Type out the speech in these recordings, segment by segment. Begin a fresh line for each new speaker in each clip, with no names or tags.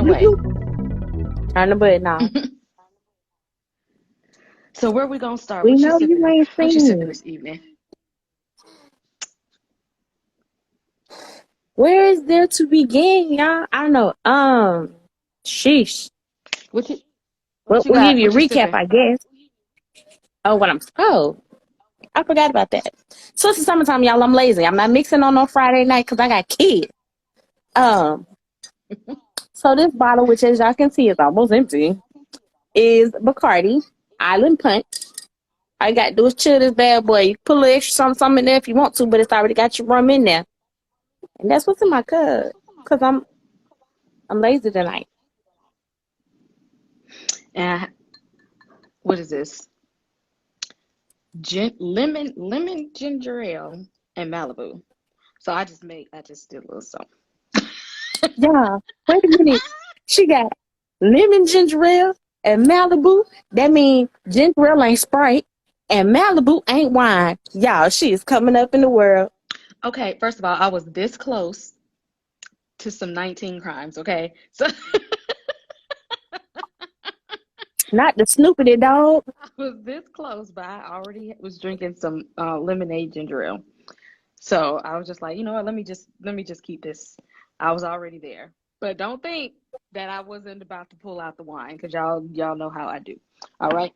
away.
Turn the button off.
So where we gonna start?
We
What you
know you
sipping?
ain't
What you sipping
seen.
this evening?
Where is there to begin, y'all? I don't know. Sheesh.
What you what
Well,
you
we'll give
got?
you a
What you
recap,
sipping?
I guess. Oh, I forgot about that. So it's the summertime, y'all. I'm lazy. I'm not mixing on Friday night because I got kids. Um, so this bottle, which as y'all can see is almost empty, is Bacardi Island Punch. All you got to do is chill this bad boy. You put a little extra something in there if you want to, but it's already got your rum in there. And that's what's in my cup. Because I'm lazy tonight.
And what is this? Lemon ginger ale and Malibu. So I just did a little something.
Yeah. Wait a minute. She got lemon ginger ale and Malibu. That means ginger ale ain't Sprite and Malibu ain't wine. Y'all, she is coming up in the world.
Okay, first of all, I was this close to some 19 crimes, okay? So
Not the Snoopity dog.
I was this close, but I already was drinking some lemonade ginger ale. So I was just like, you know what, let me just keep this. I was already there. But don't think that I wasn't about to pull out the wine because y'all know how I do. All right.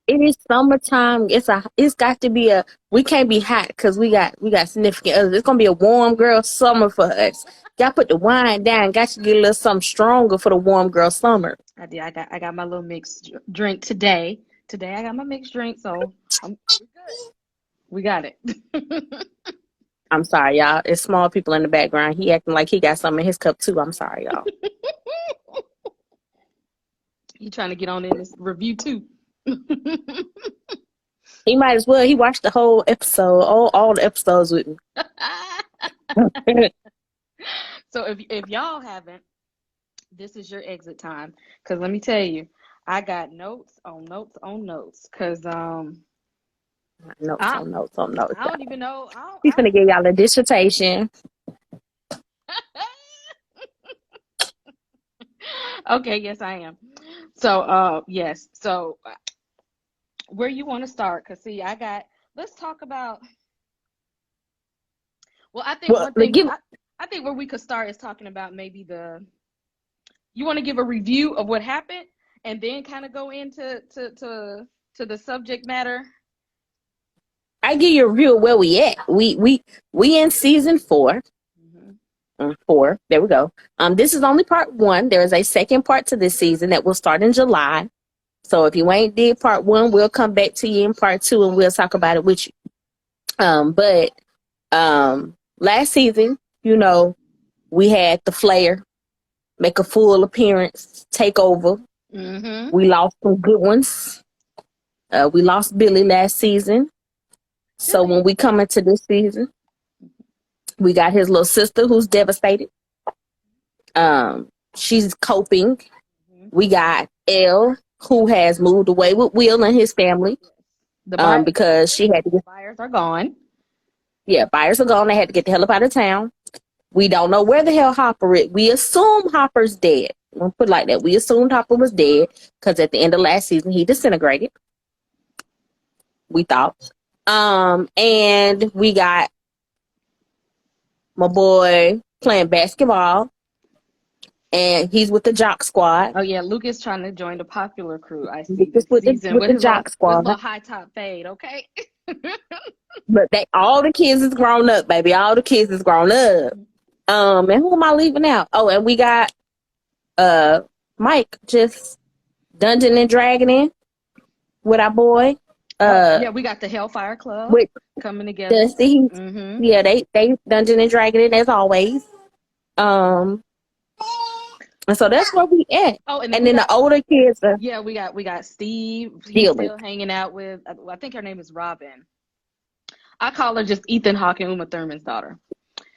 It is summertime. It's got to be we can't be hot because we got significant others. It's gonna be a warm girl summer for us. Y'all put the wine down. Got to get a little something stronger for the warm girl summer.
I did. I got my little mixed drink today. Today I got my mixed drink, so we're good. We got it.
I'm sorry, y'all. It's small people in the background. He acting like he got something in his cup too. I'm sorry, y'all.
You trying to get on in this review too?
He might as well. He watched the whole episode, all the episodes with me.
So if y'all haven't, this is your exit time. Cause let me tell you, I got notes on notes on notes. Cause
Notes
I
on notes on notes,
I don't
y'all.
even know.
He's gonna give y'all a dissertation.
Okay, yes, I am. So yes. So where you want to start? Cause see, let's talk about. Well, I think
Well,
one thing
give
I think where we could start is talking about maybe you want to give a review of what happened and then kind of go into to the subject matter.
I give you a review of where we at. We in season 4.
Hmm.
4. There we go. This is only part 1. There is a second part to this season that will start in July. So if you ain't did part 1, we'll come back to you in part 2 and we'll talk about it with you. But last season, we had the Flair make a full appearance, take over.
Hmm.
We lost some good ones. We lost Billy last season. So when
Billy.
we come into this season, we got his little sister who's devastated. She's coping.
Hmm.
We got Elle who has moved away with Will and his family.
The buy the
Because she had to
the
get,
buyers are gone.
yeah, buyers are gone. They had to get the hell up out of town. We don't know where the hell Hopper is. We assume Hopper's dead. We'll put it like that. We assumed Hopper was dead because at the end of last season he disintegrated. We thought. And we got my boy playing basketball, and he's with the jock squad.
Oh yeah, Luke is trying to join the popular crew. I see
Lucas
this
with the
season
with
with
the
his little
jock squad.
high top fade. Okay.
But all the kids is grown up, baby. All the kids is grown up. And who am I leaving out? Oh, and we got Mike just Dungeon and Dragoning with our boy.
Oh yeah, we got the Hellfire Club
With
coming together.
Dusty.
Hmm.
Yeah, they Dungeon and Dragoning as always. Um, and so that's where we at.
Oh, and then
And
we
then
got
the older kids are
yeah, we got Steve. He's
dealing.
still hanging out with. I think her name is Robin. I call her just Ethan Hawke and Uma Thurman's daughter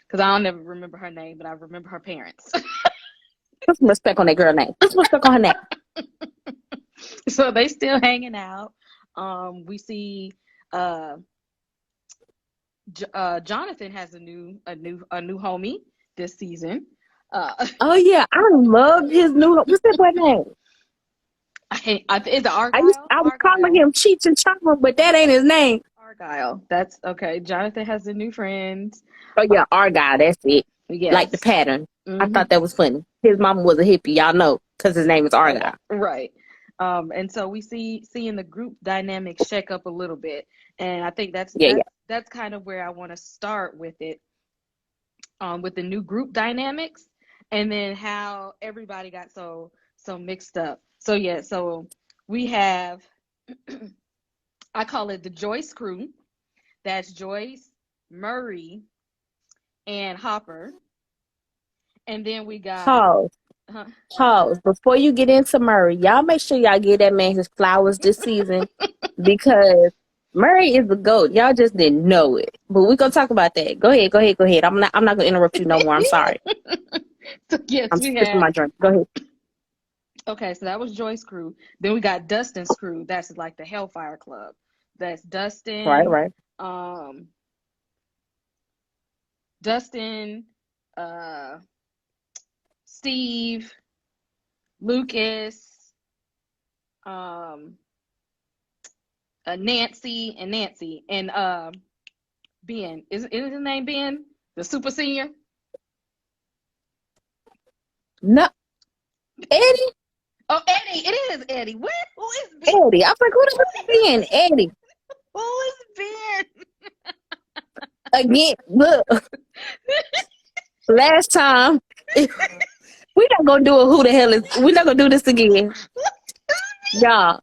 because I don't never remember her name, but I remember her parents.
Put some respect on that girl name. Put some respect on her name.
So they still hanging out. We see uh, Jonathan has a new homie this season. Uh,
Oh yeah, I love his new. What's that boy name?
is it Argyle?
I was calling
Argyle.
him Cheech and Chong, but that ain't his name.
Argyle. That's okay. Jonathan has a new friend.
Oh yeah, our guy. That's it. Like the
Yes.
pattern. I
Hmm.
thought that was funny. His mama was a hippie, y'all know, because his name is Argyle.
Right. And so we seeing the group dynamics shake up a little bit, and I think that's
Yeah, yeah.
that's that's kind of where I want to start with it, with the new group dynamics, and then how everybody got so mixed up. So yeah, so we have I call it the Joyce crew. That's Joyce, Murray, and Hopper, and then we got
Pause.
uh,
Pause. Before you get into Murray, y'all make sure y'all give that man his flowers this season because Murray is the GOAT. Y'all just didn't know it. But we're gonna talk about that. Go ahead, go ahead, go ahead. I'm not gonna interrupt you no more. I'm sorry.
so yes,
I'm
we
sipping
had
my drink. Go ahead.
okay, so that was Joy's crew. Then we got Dustin's crew. That's like the Hellfire Club. That's
Right,
Dustin,
right.
um, Dustin, uh, Steve, Lucas, um, Nancy, and Ben. Is his name Ben? The super senior?
No, Eddie.
Oh, Eddie. It is Eddie. What? Who is Ben?
Eddie. I was like, who the fuck is Ben? Eddie.
Who is Ben?
Again, look, last time we're not gonna do a who the hell is we're not gonna do this again. Y'all.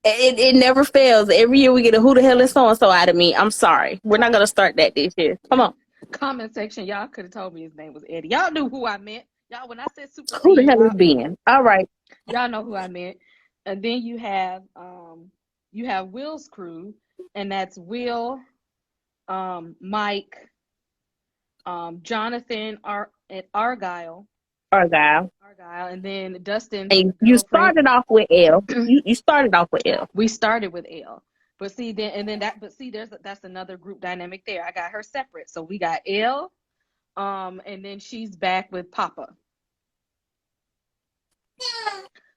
It never fails. Every year we get a who the hell is so and so out of me. I'm sorry. We're not gonna start that this year. Come on.
Comment section, y'all could have told me his name was Eddie. Y'all knew who I meant. Y'all, when I said super
Who the
senior,
hell is Ben? All right.
y'all know who I meant. And then you have Will's crew, and that's Will, Mike, Jonathan, and Argyle,
Argyle.
and then Dustin's
And you
girlfriend.
started off with L. You started off with L.
We started with L. But see, that's another group dynamic there. I got her separate. So we got L, and then she's back with Papa.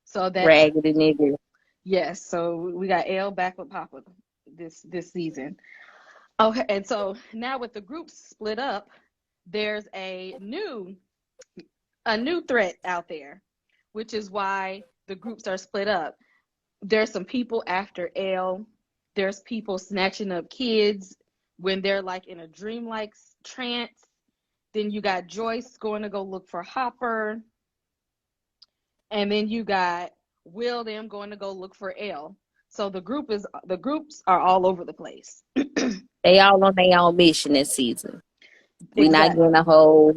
So that's
Raggedy nigga.
yes. So we got L back with Papa this season. Okay, and so now with the groups split up, there's a new threat out there, which is why the groups are split up. There's some people after L. There's people snatching up kids when they're like in a dreamlike trance. Then you got Joyce going to go look for Hopper. And then you got Will them going to go look for L. So the groups are all over the place.
They all on their own mission this season. We not
Exactly.
getting a whole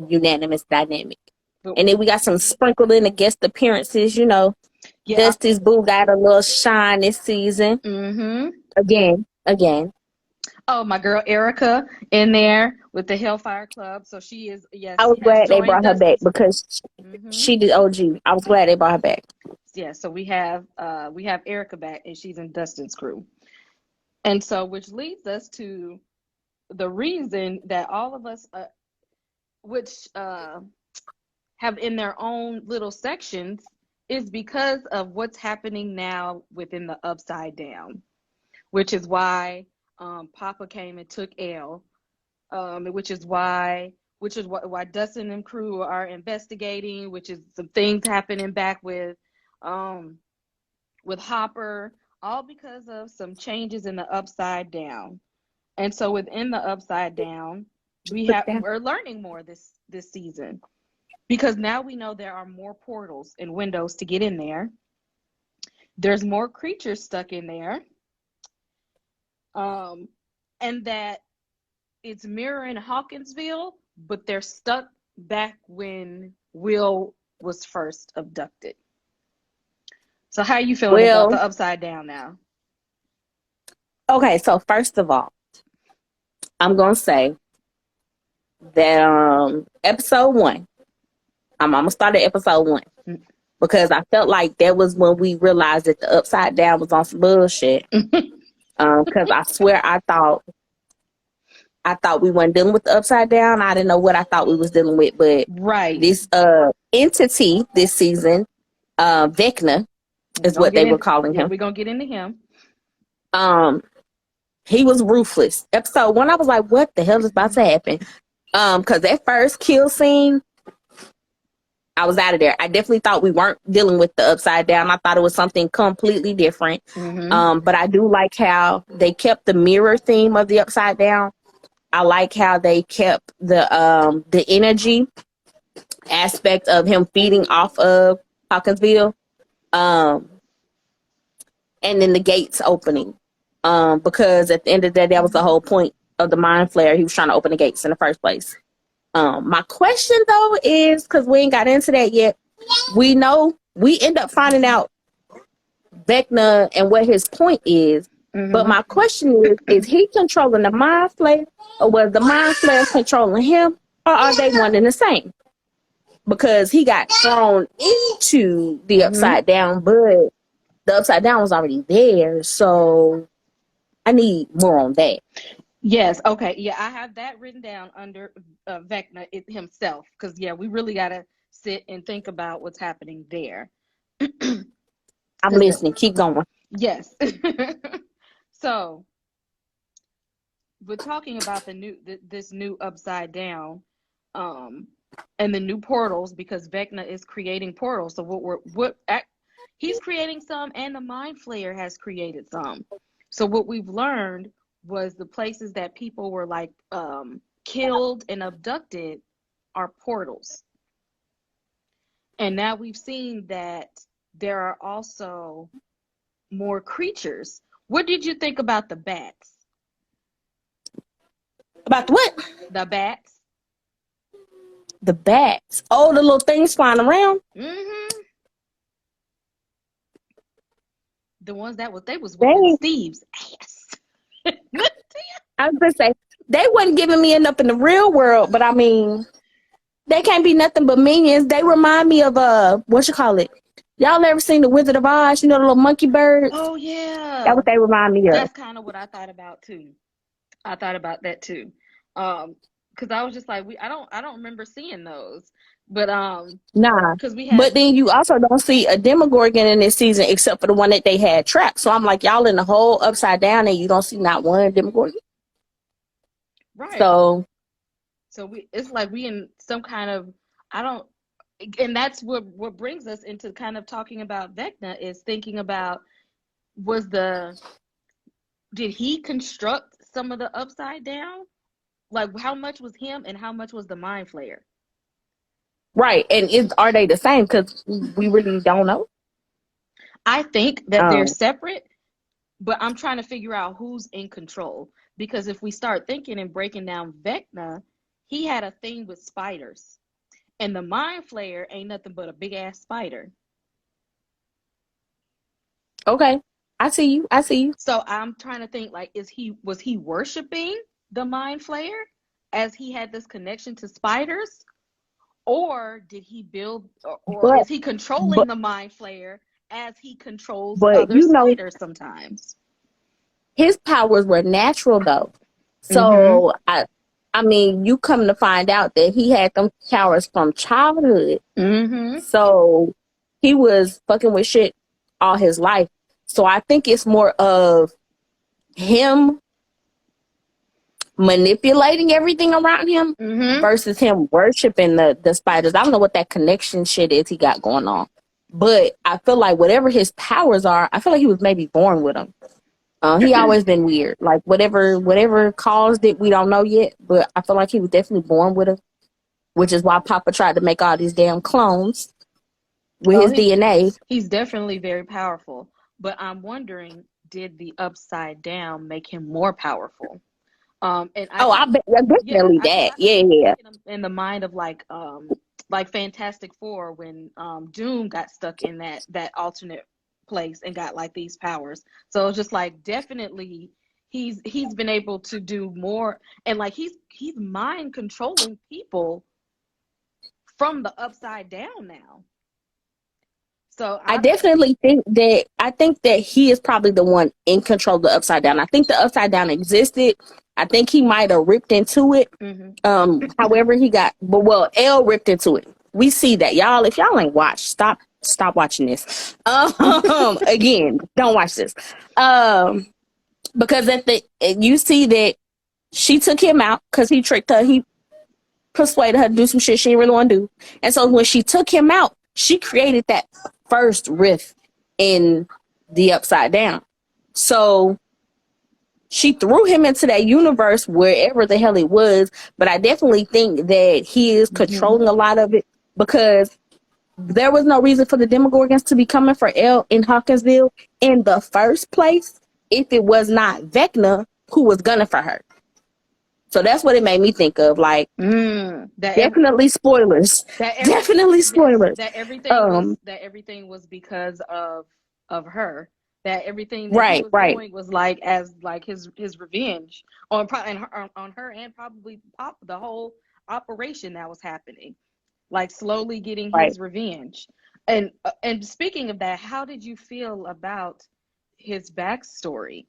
unanimous dynamic.
But,
And then we got some sprinkled in the guest appearances, you know.
yeah.
Dusty's Boo got a little shine this season.
Mm-hmm.
Again.
Oh, my girl Erica in there with the Hellfire Club. So she is, yes,
I was
she has
glad they
joined
brought her back
Dusty's crew.
because
Mm-hmm.
she did OG. I was glad they brought her back.
Yeah, so we have Erica back, and she's in Dustin's crew. And so which leads us to the reason that all of us which have in their own little sections is because of what's happening now within the Upside Down, which is why Papa came and took L, which is why Dustin and crew are investigating, which is some things happening back with Hopper, all because of some changes in the Upside Down. And so within the Upside Down, we're learning more this season because now we know there are more portals and windows to get in there. There's more creatures stuck in there, and that it's mirroring Hawkinsville, but they're stuck back when Will was first abducted. So how are you feeling about
Well,
the Upside Down now?
okay, so first of all, I'm gonna say that episode 1, I'm gonna start at episode 1 because I felt like that was when we realized that the Upside Down was on some bullshit. Because I swear I thought I thought we weren't dealing with the upside down. I didn't know what I thought we was dealing with, but
Right.
this entity this season, Vecna
We're
is
gonna
what
get
they were
into
calling
yeah,
him.
we're gonna get into him.
He was ruthless. Episode 1, I was like, what the hell is about to happen? Because that first kill scene, I was out of there. I definitely thought we weren't dealing with the upside down. I thought it was something completely different. But I do like how they kept the mirror theme of the upside down. I like how they kept the energy aspect of him feeding off of Hawkinsville. And then the gates opening. Because at the end of the day, that was the whole point of the mind flare. He was trying to open the gates in the first place. My question though is, because we ain't got into that yet, we end up finding out Vecna and what his point is. But my question is he controlling the mind flare, or was the mind flare controlling him, or are they one and the same? Because he got thrown into the upside down, but the upside down was already there. So I need more on that.
Yes. Okay. Yeah, I have that written down under Vecna himself, because yeah, we really gotta sit and think about what's happening there.
I'm listening. Keep going.
Yes. So we're talking about this new upside down, and the new portals, because Vecna is creating portals. So he's creating some, and the Mind Flayer has created some. So what we've learned was the places that people were like killed and abducted are portals. And now we've seen that there are also more creatures. What did you think about the bats?
About what?
The bats.
The bats. Oh, the little things flying around.
The ones that was whooping Steve's ass.
I was gonna say they wasn't giving me enough in the real world, but I mean, they can't be nothing but minions. They remind me of what you call it? Y'all ever seen the Wizard of Oz? You know the little monkey birds?
Oh yeah.
That's what they remind me of.
That's kind of what I thought about too. I thought about that too. Because I was just like, I don't remember seeing those. But
nah.
because we had,
but then you also don't see a Demogorgon in this season except for the one that they had trapped. So I'm like, y'all in the whole upside down and you don't see not one Demogorgon.
Right.
So
it's like we in some kind of, and that's what brings us into kind of talking about Vecna, is thinking about, did he construct some of the upside down? Like how much was him and how much was the Mind Flayer?
Right. And are they the same? Because we really don't know.
I think that they're separate, but I'm trying to figure out who's in control. Because if we start thinking and breaking down Vecna, he had a thing with spiders. And the Mind Flayer ain't nothing but a big ass spider.
Okay. I see you.
So I'm trying to think, like, was he worshiping the Mind Flayer as he had this connection to spiders? Or did he build, or is he controlling the Mind Flayer as he controls other spiders sometimes?
His powers were natural though. So I mean, you come to find out that he had them powers from childhood. So he was fucking with shit all his life. So I think it's more of him manipulating everything around him versus him worshiping the spiders. I don't know what that connection shit is he got going on. But I feel like whatever his powers are, I feel like he was maybe born with them. He always been weird. Like whatever caused it, we don't know yet. But I feel like he was definitely born with them, which is why Papa tried to make all these damn clones with his DNA.
He's definitely very powerful. But I'm wondering, did the upside down make him more powerful? I
bet definitely that. Yeah.
In the mind of like Fantastic Four, when Doom got stuck in that alternate place and got like these powers. So it's just like, definitely he's been able to do more, and like he's mind controlling people from the upside down now. So
I definitely think that he is probably the one in control of the upside down. I think the upside down existed. I think he might have ripped into it.
Mm-hmm.
However he got, but well, L ripped into it. We see that, y'all. If y'all ain't watched, stop watching this. Again, don't watch this. Because you see that she took him out because he tricked her. He persuaded her to do some shit she didn't really want to do. And so when she took him out, she created that first rift in the Upside Down. So she threw him into that universe wherever the hell it was. But I definitely think that he is controlling a lot of it because there was no reason for the Demogorgons to be coming for Elle in Hawkinsville in the first place if it was not Vecna who was gunning for her. So that's what it made me think of. Like, definitely spoilers. Definitely spoilers.
That everything was because of her. That everything that he was doing was like his revenge on her and probably the whole operation that was happening, like slowly getting his revenge. And speaking of that, how did you feel about his backstory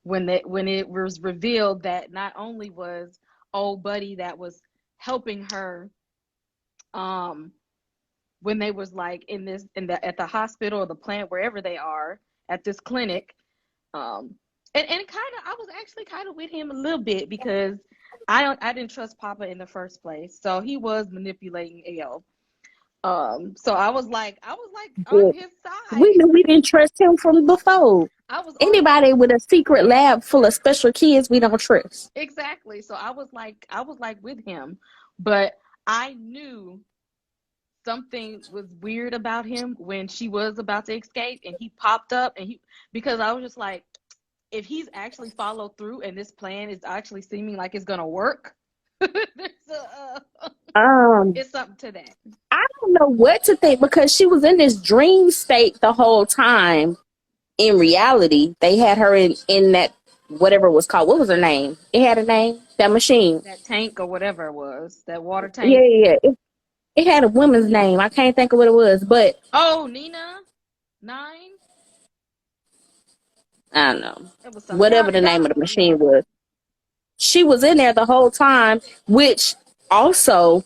when it was revealed that not only was old buddy that was helping her when they was like at the hospital or the plant, wherever they are at this clinic, and kind of I was actually kind of with him a little bit because I didn't trust Papa in the first place, so he was manipulating Elle. So I was like on his side.
We knew we didn't trust him from before. Anybody with a secret lab full of special kids, we don't trust.
Exactly. So I was like with him, but I knew something was weird about him when she was about to escape and he popped up because I was just like, if he's actually followed through and this plan is actually seeming like it's gonna work, it's something to that.
I don't know what to think because she was in this dream state the whole time. In reality, they had her in that whatever it was called. What was her name? It had a name. That machine.
That tank or whatever it was. That water tank.
Yeah. It had a woman's name. I can't think of what it was, but
Nina 9.
I don't know. Whatever the name of the machine was. She was in there the whole time, which also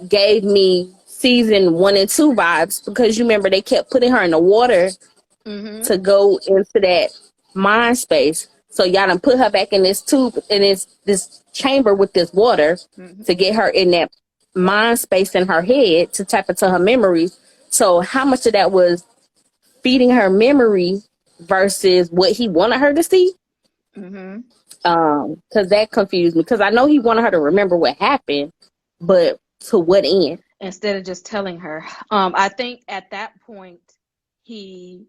gave me season 1 and 2 vibes because you remember they kept putting her in the water to go into that mind space. So y'all done put her back in this tube in this chamber with this water to get her in that mind space in her head to tap into her memories. So how much of that was feeding her memory versus what he wanted her to see? Because that confused me. Because I know he wanted her to remember what happened, but to what end?
Instead of just telling her. I think at that point he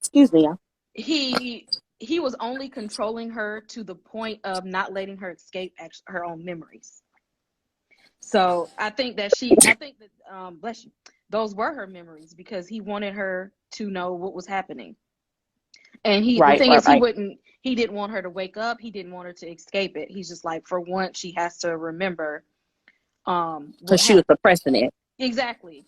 excuse me, y'all.
He was only controlling her to the point of not letting her escape her own memories. So I think that bless you, those were her memories because he wanted her to know what was happening. And he didn't want her to wake up. He didn't want her to escape it. He's just like, for once, she has to remember.
Because she was suppressing it.
Exactly.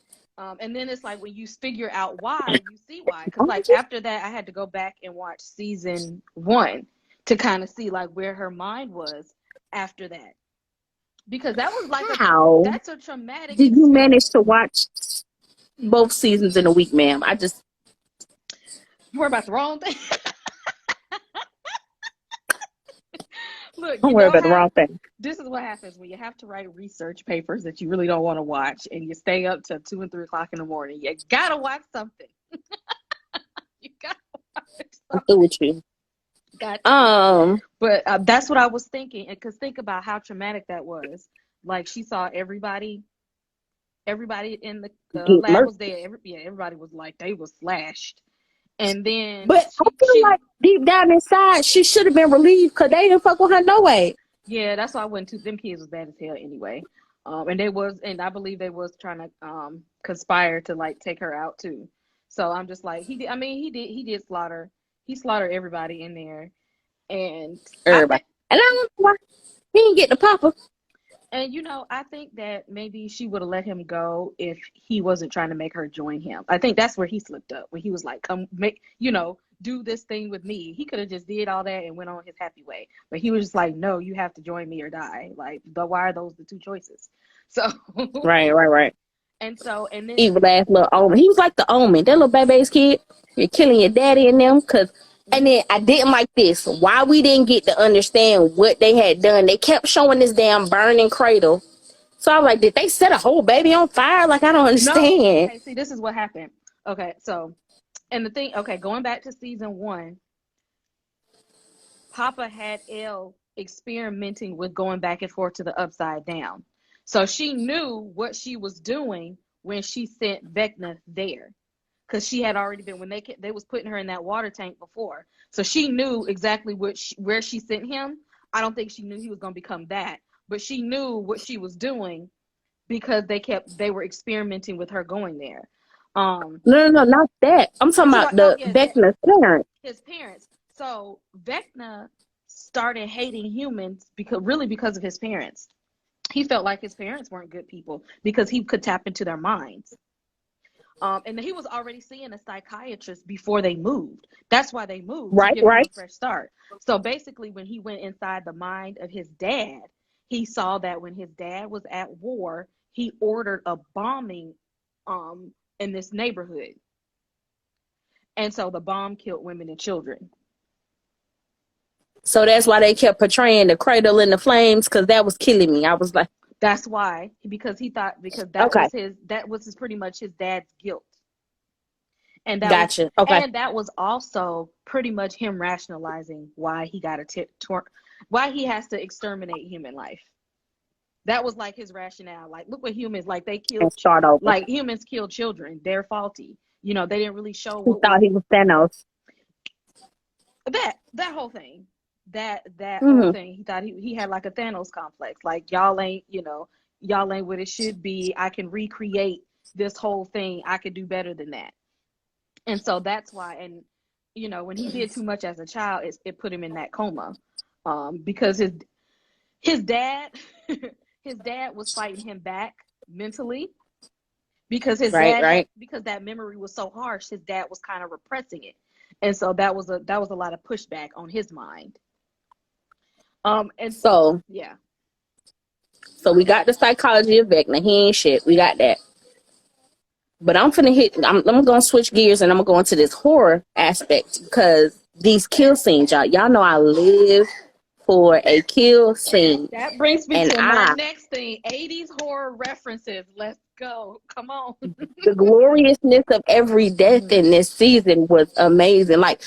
And then it's like when you figure out why, you see why. Because like after that, I had to go back and watch season 1 to kind of see like where her mind was after that. Because that was like that's a traumatic
Did you manage to watch both seasons in a week, ma'am?
We're about the wrong thing. Look,
don't worry about the wrong thing.
This is what happens when you have to write research papers that you really don't want to watch and you stay up till 2 and 3 o'clock in the morning. You gotta watch something. You gotta watch something.
I'm through with you.
But that's what I was thinking, because think about how traumatic that was. Like she saw everybody in the lab was there. Everybody was like they was slashed, and then.
But I feel like deep down inside, she should have been relieved because they didn't fuck with her no way.
Yeah, that's why I went to them. Kids was bad as hell anyway, and I believe they was trying to conspire to like take her out too. So I'm just like he did slaughter. He slaughtered everybody in there, and
everybody. And I don't know why he didn't get the Papa.
And I think that maybe she would have let him go if he wasn't trying to make her join him. I think that's where he slipped up, when he was like, "Come, do this thing with me. He could have just did all that and went on his happy way. But he was just like, no, you have to join me or die. Like, why are those the two choices? So,
Right.
and then,
Evil ass little Omen. He was like the Omen. That little baby's kid. You're killing your daddy and them. And then I didn't like this. Why we didn't get to understand what they had done. They kept showing this damn burning cradle. So I was like, did they set a whole baby on fire? Like, I don't
no,
understand.
okay, see, this is what happened. Okay, so, and the thing, okay, going back to season 1, Papa had Elle experimenting with going back and forth to the upside down. So she knew what she was doing when she sent Vecna there. Because she had already been, when they was putting her in that water tank before. So she knew exactly where she sent him. I don't think she knew he was going to become that. But she knew what she was doing because they were experimenting with her going there.
No, not that. I'm talking about the Vecna's parents.
His parents. So Vecna started hating humans because of his parents. He felt like his parents weren't good people because he could tap into their minds. And he was already seeing a psychiatrist before they moved. That's why they moved, to give him a fresh start. So basically, when he went inside the mind of his dad, he saw that when his dad was at war, he ordered a bombing in this neighborhood. And so the bomb killed women and children.
So that's why they kept portraying the cradle in the flames, because that was killing me. I was like,
that's why, because he thought, that was pretty much his dad's guilt. And that was also pretty much him rationalizing why he got why he has to exterminate human life. That was like his rationale. Like, look what humans, like, they killed, like, humans kill children. They're faulty. You know, they didn't really show.
He thought he was Thanos.
That whole thing. That whole thing. He thought he had like a Thanos complex. Like, y'all ain't what it should be. I can recreate this whole thing. I could do better than that. And so that's why, and you know, when he did too much as a child, it put him in that coma, because his dad was fighting him back mentally, because because that memory was so harsh. His dad was kind of repressing it, and so that was a lot of pushback on his mind. And
so
yeah.
So we got the psychology of Vecna. He ain't shit. We got that. But I'm going to switch gears and I'm going to go into this horror aspect, because these kill scenes, y'all know I live for a kill scene.
That brings me to my next thing, 80s horror references. Let's go. Come on.
The gloriousness of every death in this season was amazing. Like,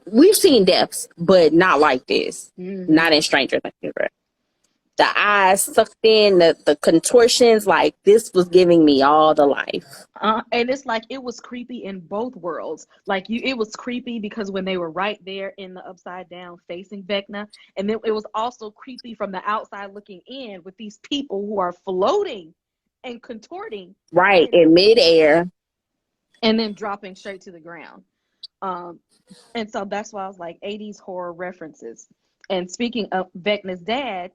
we've seen deaths, but not like this. Not in Stranger Things. The eyes sucked in, the contortions, like, this was giving me all the life.
And it's like, it was creepy in both worlds. Like, it was creepy because when they were right there in the upside down facing Vecna, and then it was also creepy from the outside looking in with these people who are floating and contorting.
Right, in midair.
And then dropping straight to the ground. And so that's why I was like, 80s horror references. And speaking of Vecna's dad,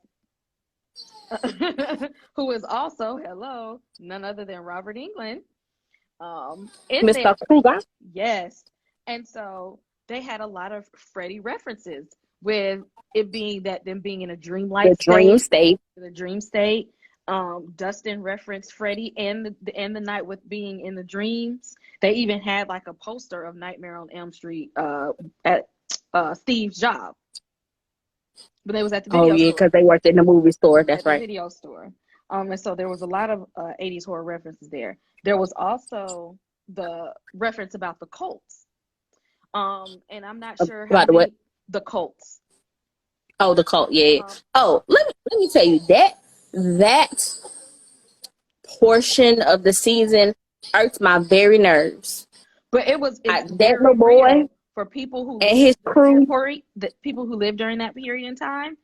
who is also, none other than Robert Englund.
Mr. Kruger.
Yes. And so they had a lot of Freddy references, with it being them being in a dreamlike state. The dream state. Dustin referenced Freddy and the night with being in the dreams. They even had like a poster of Nightmare on Elm Street at Steve's job. But they was at the video store. Oh, yeah,
because they worked in the movie store. That's right.
The video store. And so there was a lot of 80s horror references there. There was also the reference about the cults. And I'm not sure how
about what?
The cults.
Oh, the cult, yeah. Let me tell you, that portion of the season irked my very nerves.
But that
little boy
for people who
and his crew,
the people who lived during that period in time,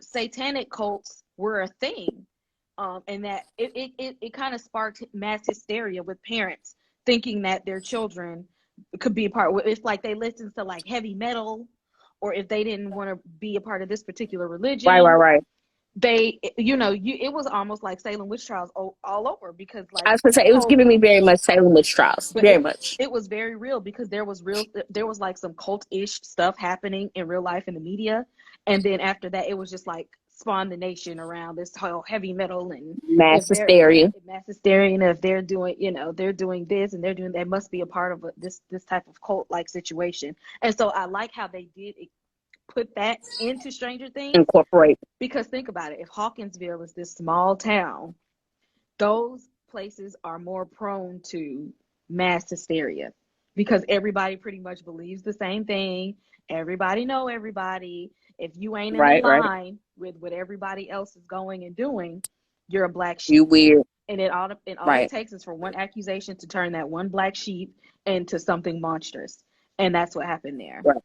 satanic cults were a thing, and that it kind of sparked mass hysteria with parents thinking that their children could be a part. If like they listened to like heavy metal, or if they didn't want to be a part of this particular religion,
right,
they, it was almost like Salem witch trials all over, because like
I was gonna say
the
it was
whole,
giving me very much Salem witch trials,
but
very much.
it was very real, because there was like some cult-ish stuff happening in real life in the media, and then after that it was just like spawned the nation around this whole heavy metal, and if
Mass
they're, yeah,
hysteria.
mass hysteria, and if they're doing, they're doing this and they're doing, they must be a part of this type of cult like situation. And so I like how they did put that into Stranger Things,
Incorporate.
because think about it, if Hawkinsville is this small town, those places are more prone to mass hysteria, because everybody pretty much believes the same thing. Everybody know everybody. If you ain't in a
Right, right.
line with what everybody else is going and doing, you're a black
You
sheep.
weird.
And all it
Right.
takes is for one accusation to turn that one black sheep into something monstrous. And that's what happened there.
Right.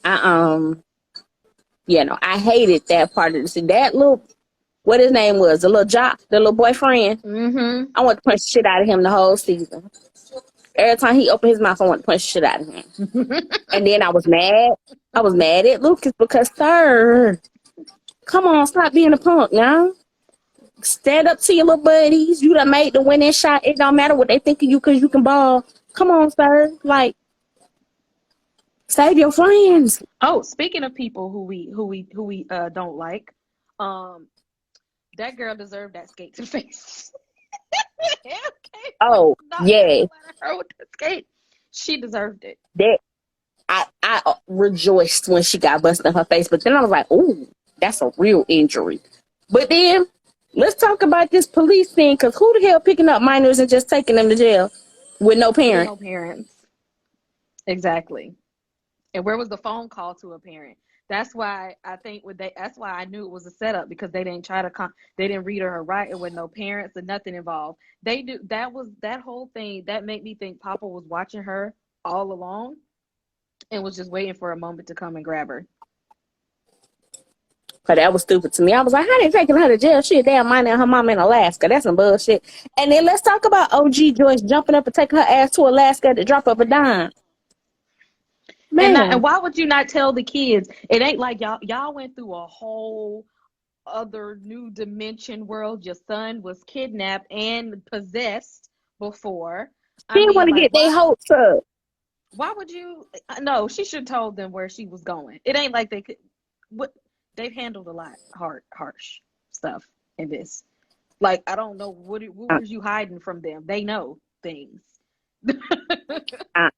I yeah, no, I hated that part of this. That little, what his name was, the little jock, the little boyfriend.
Mm-hmm.
I want to punch the shit out of him the whole season. Every time he opened his mouth, I want to punch the shit out of him. And then I was mad. I was mad at Lucas because, sir, come on, stop being a punk now. Stand up to your little buddies. You done made the winning shot. It don't matter what they think of you because you can ball. Come on, sir. Like, save your friends.
Oh, speaking of people who we don't like, um, that girl deserved that skate to the face. Okay,
Oh,
not
yeah.
at her with the skate. She deserved it.
That I rejoiced when she got busted in her face, but then I was like, "Ooh, that's a real injury." But then let's talk about this police thing, because who the hell picking up minors and just taking them to jail with no
With
parent?
no parents. Exactly. And where was the phone call to a parent? That's why I think that's why I knew it was a setup, because they didn't try to they didn't read her right, and with no parents and nothing involved. They do that whole thing that made me think Papa was watching her all along and was just waiting for a moment to come and grab her.
But that was stupid to me. I was like, how they taking her to jail? She a damn minor and her mom in Alaska. That's some bullshit. And then let's talk about OG Joyce jumping up and taking her ass to Alaska to drop up a dime.
And
Man,
why would you not tell the kids? It ain't like y'all went through a whole other new dimension world. Your son was kidnapped and possessed before.
she
I
didn't want
mean,
to
like,
get their hopes up.
why would you? No, she should have told them where she was going. It ain't like they could. What they've handled a lot harsh stuff in this. Like, I don't know what
Uh,
was you hiding from them? They know things.
uh,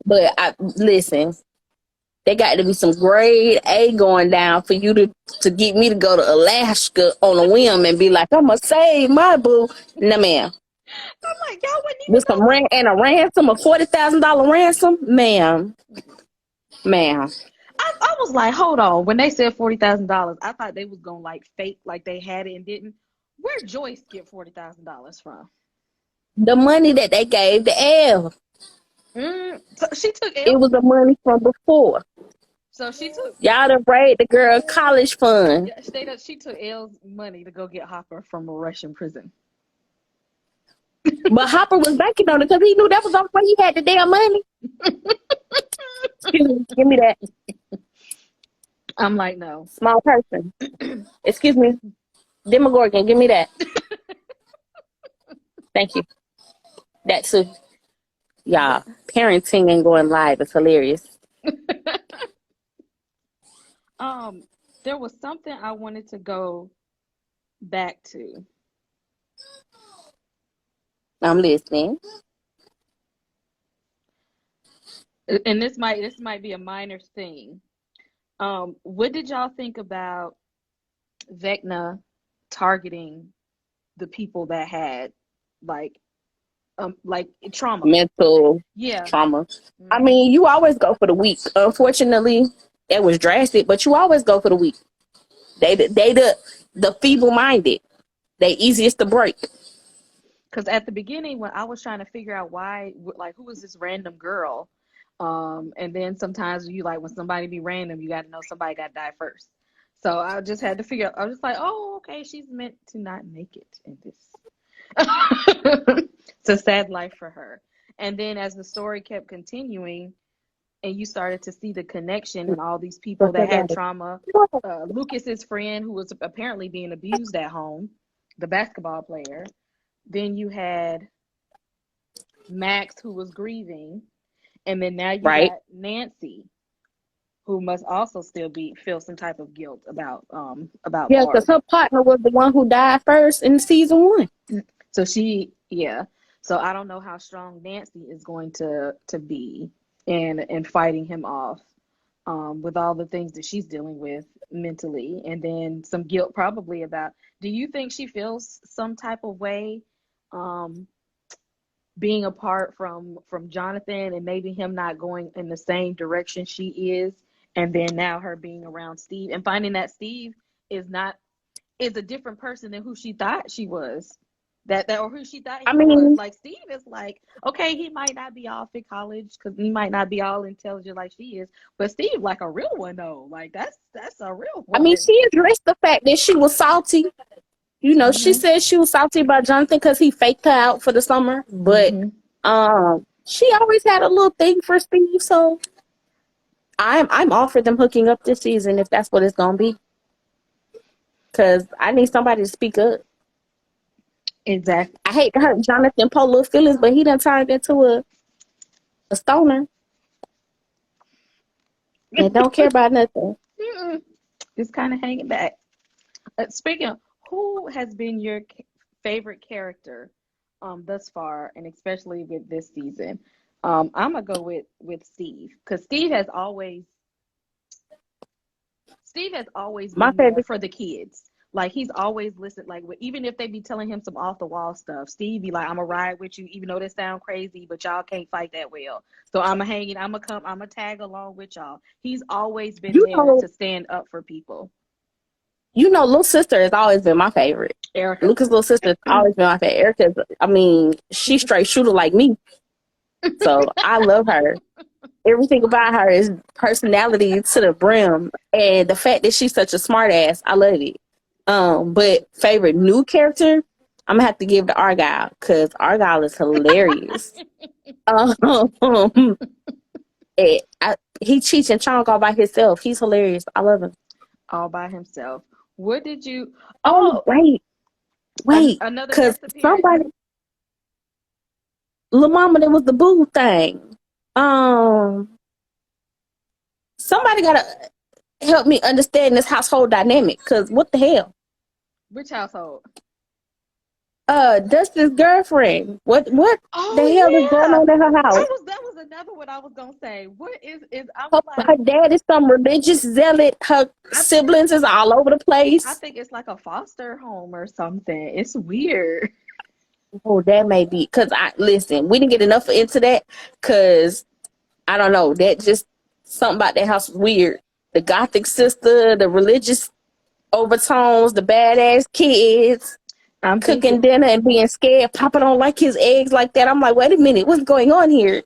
but listen, there got to be some grade A going down for you to get me to go to Alaska on a whim and be like, I'm gonna save my boo. No, ma'am.
I'm like, y'all wouldn't even
With
know
some rent and a ransom, a $40,000 ransom, ma'am. Ma'am.
I was like, hold on. When they said $40,000, I thought they was gonna like fake like they had it and didn't. Where Joyce get $40,000 from?
The money that they gave to Elle.
So she took
It
L's.
was the money from before.
So she took,
Y'all done raid the girl college fund.
yeah, she took L's money to go get Hopper from a Russian prison.
But Hopper was banking on it because he knew that was the only way he had the damn money. Excuse me, give me that.
I'm like, no.
Small person. Excuse me. Demogorgon, give me that. Thank you. That too. Y'all, parenting and going live is hilarious.
Um, there was something I wanted to go back to.
I'm listening.
And this might be a minor thing. What did y'all think about Vecna targeting the people that had like trauma?
Mental
Yeah.
trauma. I
Hmm.
mean, you always go for the weak. Unfortunately, it was drastic, but you always go for the weak. The feeble minded. They easiest to break.
Because at the beginning, when I was trying to figure out why, like, who was this random girl? And then sometimes you like when somebody be random, you got to know somebody got to die first. So I just had to figure out. I was just like, oh, okay, she's meant to not make it in this. It's a sad life for her. And then as the story kept continuing, and you started to see the connection and all these people that had trauma. Lucas's friend who was apparently being abused at home, the basketball player. Then you had Max who was grieving, and then now you got Nancy, who must also still feel some type of guilt about
Yeah, because her partner was the one who died first in season 1.
So so I don't know how strong Nancy is going to be in fighting him off, with all the things that she's dealing with mentally, and then some guilt probably about. Do you think she feels some type of way, being apart from Jonathan, and maybe him not going in the same direction she is, and then now her being around Steve and finding that Steve is a different person than who she thought she was, or who she thought he was. Like, Steve is like, okay, he might not be off at college because he might not be all intelligent like she is, but Steve like a real one though. Like that's a real one.
I mean, she addressed the fact that she was salty. You know, she said she was salty about Jonathan because he faked her out for the summer. But she always had a little thing for Steve, so I'm all for them hooking up this season if that's what it's gonna be. Cause I need somebody to speak up.
Exactly.
I hate to hurt Jonathan Poe little feelings, but he done turned into a stoner and don't care about nothing.
Just kind of hanging back. Speaking of, who has been your favorite character thus far, and especially with this season? I'm gonna go with Steve, because Steve has always been
My favorite
there for the kids. Like, he's always listened. Like, even if they be telling him some off the wall stuff, Steve be like, "I'm gonna ride with you, even though that sound crazy, but y'all can't fight that well. So I'm gonna tag along with y'all." He's always been there to stand up for people.
You know, little sister has always been my favorite.
Erica.
Lucas' little sister has always been my favorite. Erica, I mean, she's straight shooter like me, so I love her. Everything about her is personality to the brim, and the fact that she's such a smart ass, I love it. But favorite new character, I'm gonna have to give to Argyle, because Argyle is hilarious. He cheats and chonk all by himself. He's hilarious. I love him.
All by himself. What did you?
Wait, because somebody, little mama, that was the boo thing. Somebody gotta help me understand this household dynamic, because what the hell?
Which household?
Dustin's girlfriend. What the hell is going on in her house?
That was another one I was gonna say. What is
her dad is some religious zealot. Her siblings is all over the place.
I think it's like a foster home or something. It's weird.
Oh, that may be, because listen, we didn't get enough into that, because I don't know, that just something about that house was weird. The gothic sister, the religious overtones, the badass kids. I'm cooking dinner and being scared. Papa don't like his eggs like that. I'm like, wait a minute, what's going on here?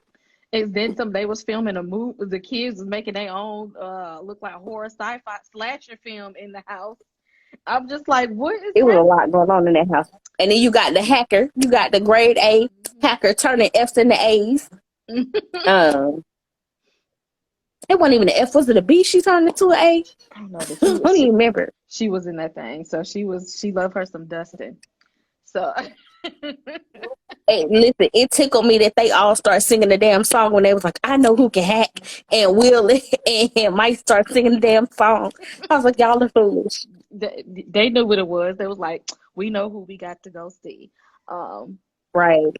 And then they was filming a movie. The kids was making their own look like horror sci-fi slasher film in the house. I'm just like, what is
it was a lot going on in that house. And then you got the hacker. You got the grade A hacker turning F's into A's. It wasn't even an F. Was it a B she turned into an A?
I don't know.
I don't even remember.
She was in that thing. So she loved her some Dustin. So
hey, listen, it tickled me that they all start singing the damn song when they was like, I know who can hack, and Will and Mike start singing the damn song. I was like, y'all are foolish.
They knew what it was. They was like, we know who we got to go see.
Right.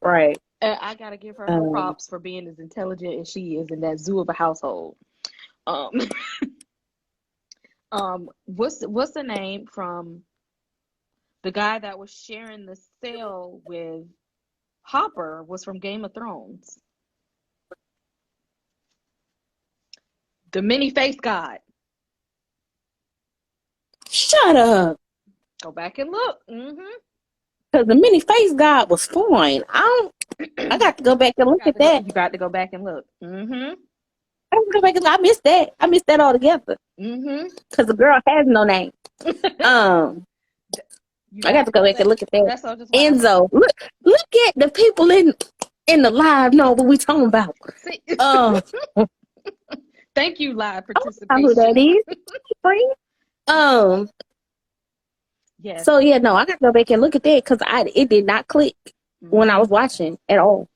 And I gotta give her props for being as intelligent as she is in that zoo of a household. What's the name from the guy that was sharing the cell with Hopper was from Game of Thrones? The many-faced god.
Shut up.
Go back and look.
Because the many-faced god was fine. I got to go back and look at that.
You got to go back and look.
I missed that. I missed that altogether. Because the girl has no name. I got to go back and look at that. Enzo, look at the people in the live know what we talking about.
Thank you, live
I know who that
participation.
is. Friend. Um.
Yes.
So yeah, no, I gotta go back and look at that because it did not click when I
Hmm.
was watching at all.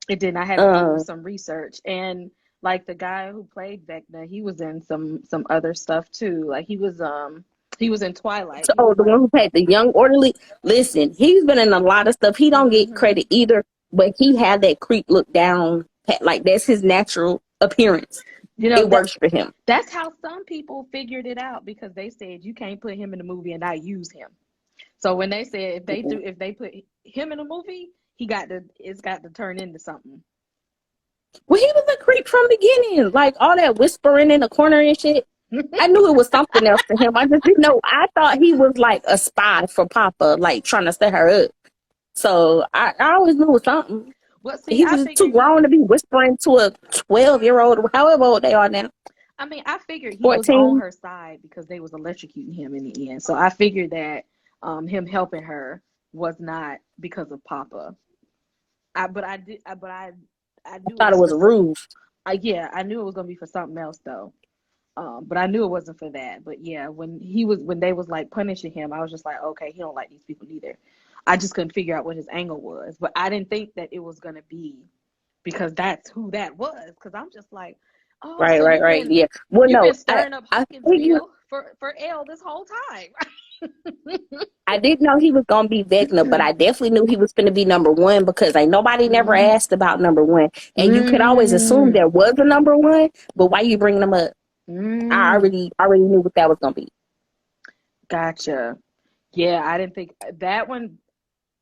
It did. I had to do
Um.
some research, and like the guy who played Vecna, he was in some other stuff too. Like he was in Twilight.
So,
He was
the
like,
one who played the young orderly. Listen, he's been in a lot of stuff. He don't get
hmm
credit either, but he had that creep look down. Like that's his natural appearance.
you know
It
that
works for him.
that's how some people figured it out because they said you can't put him in the movie and not use him. So when they said if they put him in a movie, it's got to turn into something.
Well, he was a creep from the beginning. Like all that whispering in the corner and shit. I knew it was something else to him. I just didn't know. I thought he was like a spy for Papa, like trying to set her up. So I always knew it was something.
Well, see,
He
I
was just too
figured he
grown to be whispering to a 12-year-old, however old they are now,
I mean, I figured he was on
14.
her side because they was electrocuting him in the end. So I figured that him helping her was not because of Papa. I
I
knew it
thought it
was
was
for
a ruse.
yeah, I knew it was gonna be for something else though. But I knew it wasn't for that. But yeah, when they was like punishing him, I was just like, okay, he don't like these people neither. I just couldn't figure out what his angle was. But I didn't think that it was gonna be because that's who that was. Because I'm just like, oh,
Right,
so
right, right. Yeah. Well,
you've
no,
been stirring up
I figured
Hawkinsville for L this whole time.
I didn't know he was gonna be Vecna, but I definitely knew he was gonna be number one because like nobody never
Mm-hmm.
asked about number one, and you could always assume
Mm,
there was a number one. But why you bringing them up? I
mm,
already knew what that was gonna be.
gotcha. Yeah, I didn't think that one.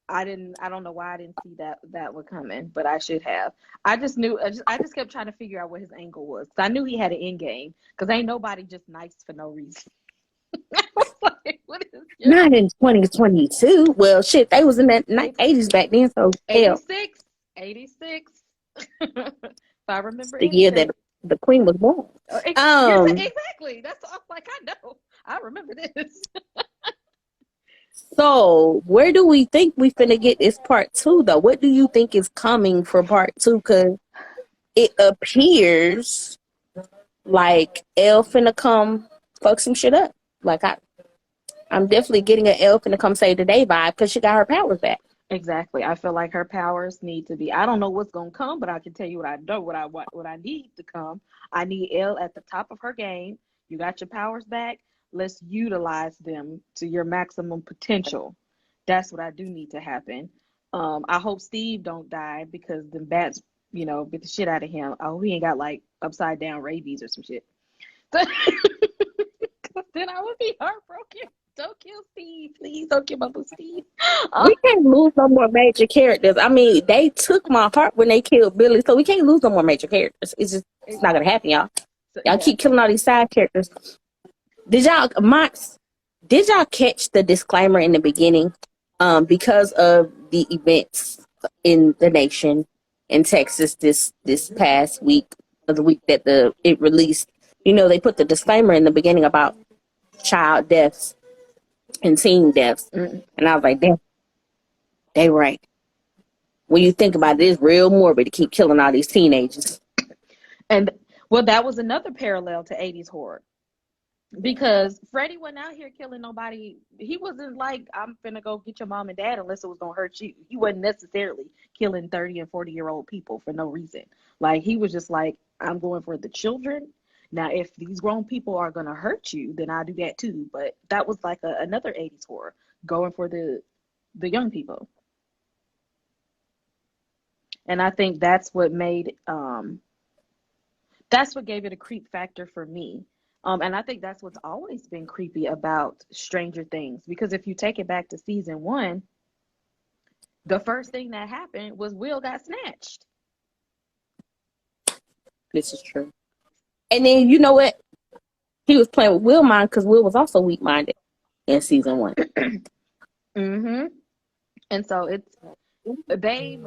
I don't know why I didn't see that one coming, but I should have. I just knew. I just kept trying to figure out what his angle was. 'Cause I knew he had an end game. Because ain't nobody just nice for no reason. I was like, what is your
Not in 2022. Well, shit, they was in the
80,
80s back then, so hell,
86, 86. If I remember
the year that
anything.
the Queen was born.
Yes,
Um,
exactly. That's I'm like I know. I remember this.
so where do we think we finna get this part two though? What do you think is coming for part two? Cause it appears like Elle finna come fuck some shit up. Like I'm definitely getting an Elle finna come save the day vibe because she got her powers back.
Exactly. I feel like her powers need to be. I don't know what's gonna come, but I can tell you what I know. What I need to come. I need Elle at the top of her game. You got your powers back. Let's utilize them to your maximum potential. That's what I do need to happen. I hope Steve don't die because the bats, bit the shit out of him. I hope he ain't got like upside down rabies or some shit. Then I would be heartbroken. Don't kill Steve, please. Don't kill my little Steve. Uh,
We can't lose no more major characters. I mean, they took my heart when they killed Billy, so we can't lose no more major characters. It's not gonna happen, y'all.
so,
Y'all
yeah.
keep killing all these side characters. Did y'all Mox? Did y'all catch the disclaimer in the beginning? Because of the events in the nation in Texas this past week, or the week that it released, they put the disclaimer in the beginning about child deaths and teen deaths,
Mm.
and I was like, damn, they right. When you think about it, it's real morbid to keep killing all these teenagers.
And well, that was another parallel to 80s horror because Freddie wasn't out here killing nobody. He wasn't like, I'm finna go get your mom and dad unless it was gonna hurt you. He wasn't necessarily killing 30 and 40-year-old people for no reason. Like, he was just like, I'm going for the children. Now, if these grown people are gonna hurt you, then I'll do that too. But that was like another 80s horror, going for the young people. And I think that's what gave it a creep factor for me. And I think that's what's always been creepy about Stranger Things. Because if you take it back to season one, the first thing that happened was Will got snatched.
This is true. And then you know what? He was playing with Will mind because Will was also weak minded in season one.
Mm-hmm. And so they've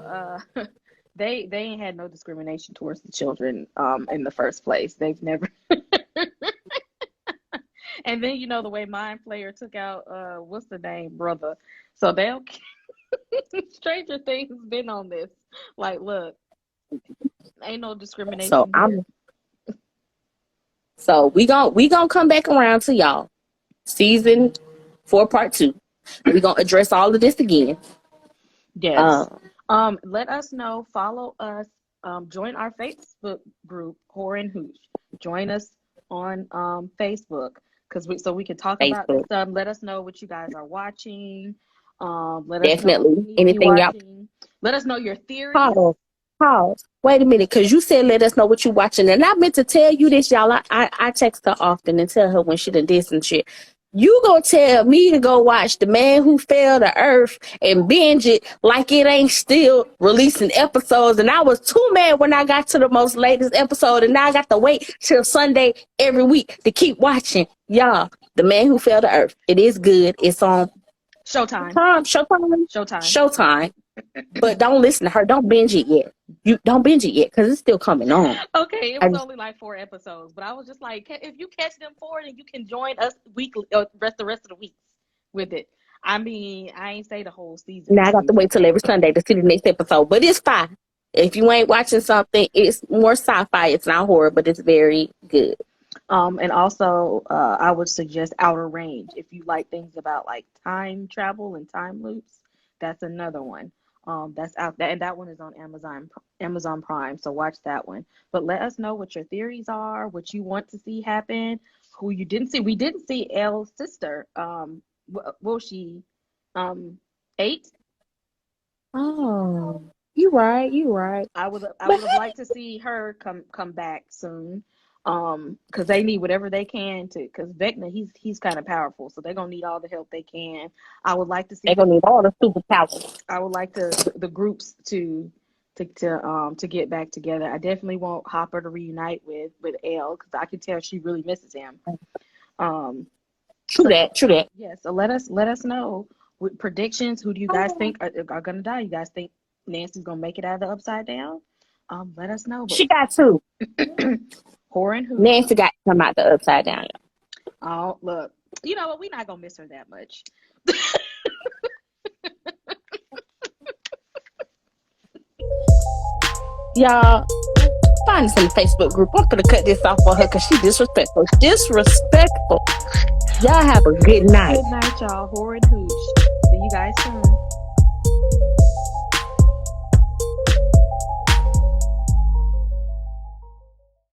they ain't had no discrimination towards the children in the first place. They've never. And then the way Mind Flayer took out what's the name, brother. So they'll Stranger Things been on this. Like, look, ain't no
So
discrimination here.
I'm So we gonna come back around to y'all. Season 4, part 2. We're gonna address all of this again.
Yes.
Um,
Let us know. Follow us. Join our Facebook group, Horror and Hooch. Join us on Facebook because we can talk about this
Facebook.
stuff. Let us know what you guys are watching. Let us know what we
Definitely.
need to be
Anything y'all
watching. Let us know your theories.
pause. Pause. Wait a minute, because you said let us know what you watching. And I meant to tell you this, y'all. I text her often and tell her when she done did some shit. You gonna tell me to go watch The Man Who Fell to Earth and binge it like it ain't still releasing episodes. And I was too mad when I got to the most latest episode, and now I got to wait till Sunday every week to keep watching. Y'all, The Man Who Fell to Earth. It is good. It's on
Showtime.
Showtime.
Showtime.
Showtime. But don't listen to her. Don't binge it yet. You don't binge it yet because it's still coming on.
Okay, it
I
was
just
only like 4 episodes, but I was just like, if you catch them 4, then you can join us weekly, the rest of the weeks with it. I mean, I ain't say the whole season
now I
this
got to
week.
wait till every Sunday to see the next episode. But it's fine. If you ain't watching something, it's more sci-fi. It's not horror, but it's very good.
And also, I would suggest Outer Range if you like things about like time travel and time loops. That's another one. That's out there, and that one is on Amazon Prime. So watch that one. But let us know what your theories are, what you want to see happen, who you didn't see. We didn't see Elle's sister. Will she? 8.
Oh, you right. You right.
I
But
would have liked to see her come back soon. Because they need whatever they can to. Because Vecna, he's kind of powerful, so they're gonna need all the help they can. I would like to see
they're gonna need all the superpowers.
I would like the groups to get back together. I definitely want Hopper to reunite with Elle because I can tell she really misses him. Um,
True
so
that. True that.
yeah, so let us know with predictions. Who do you guys think are gonna die? You guys think Nancy's gonna make it out of the upside down? Let us know.
She got two.
But Horror and Hooch.
Nancy got to come out the upside down.
Oh, look, you know what? We're not gonna miss her that much.
Y'all, find us in the Facebook group. I'm gonna cut this off for her because she's disrespectful. Disrespectful. Y'all have a good night.
Good night, y'all. Horror and Hooch. See you guys soon.